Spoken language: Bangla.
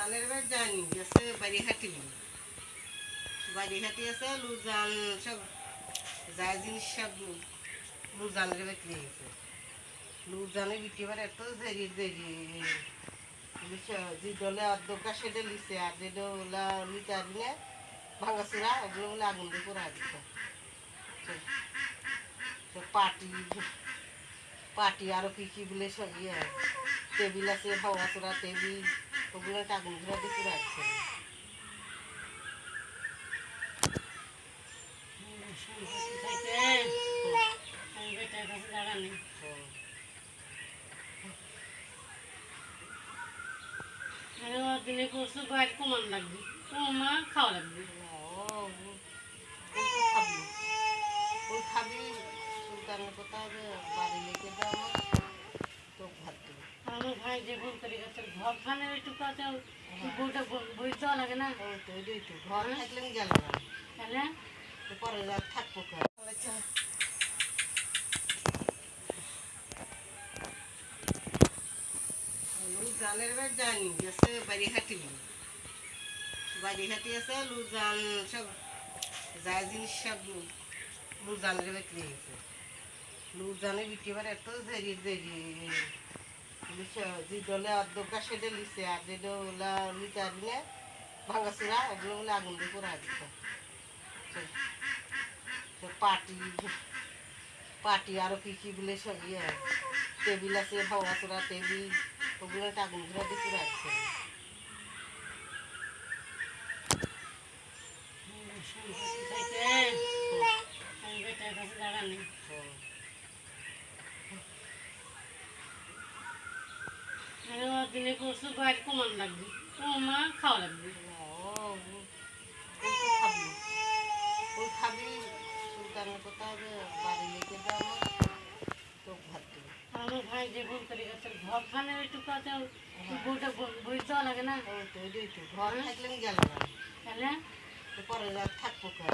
লুজানের এবার জানি গেছে বাড়িহাটি বাড়িহাটি আছে লুজান সব যা জিনিস সব লুজানের বিক্রি হয়েছে লুজানে বিক্রি এবার এত দেরি দেরি যে দলে অর্ধকা সেটা লিছে আর যেটা ওলা লিটার নিয়ে ভাঙাচুরা ওগুলো বলে আগুন দিয়ে পুরা দিচ্ছে পাটি পাটি আরো কি কি বলে সব ইয়ে টেবিল আছে ভাঙাচুরা টেবিল ওগুলো আগুন ধরে দিয়ে পুরা দিচ্ছে দিনে করছো বাইরে কমান লাগবে কমা খাওয়া লাগবে খাবি ওই খাবি সুলতানের কথা যে বাড়ি লেগে যাওয়া তো ভাত দেবে আমার ভাই যে ফোন করে গেছে ঘর খানের একটু কাছে বইটা বই দেওয়া লাগে না ওই তো ওইটাই তো ঘর থাকলে গেল না তাহলে তো পরে যা থাকবো লুজানের এবার জানি গেছে বাড়িহাটি বাড়িহাটি আছে লুজান সব যা জিনিস সব লুজানের বিক্রি হয়েছে লুজানে বিক্রি এবার এত দেরি দেরি যে দলে অর্ধকা সেটা লিছে আর যেটা ওলা লিটার নিয়ে ভাঙাচুরা ওগুলো বলে আগুন দিয়ে পুরা দিচ্ছে পাটি পাটি আরো কি কি বলে সব ইয়ে টেবিল আছে ভাঙাচুরা টেবিল ওগুলো আগুন ধরে দিয়ে পুরা দিচ্ছে দিনে করছো বাইরে কমান লাগবে কমা খাওয়া লাগবে খাবি ওই খাবি সুলতানের কথা যে বাড়ি লেগে যাওয়া তো ভাত দেবে আমার ভাই যে ফোন করে গেছে ঘর খানের একটু কাছে বইটা বই দেওয়া লাগে না ওই তো ওইটাই তো ঘর থাকলে গেল না তাহলে তো পরে যা থাকবো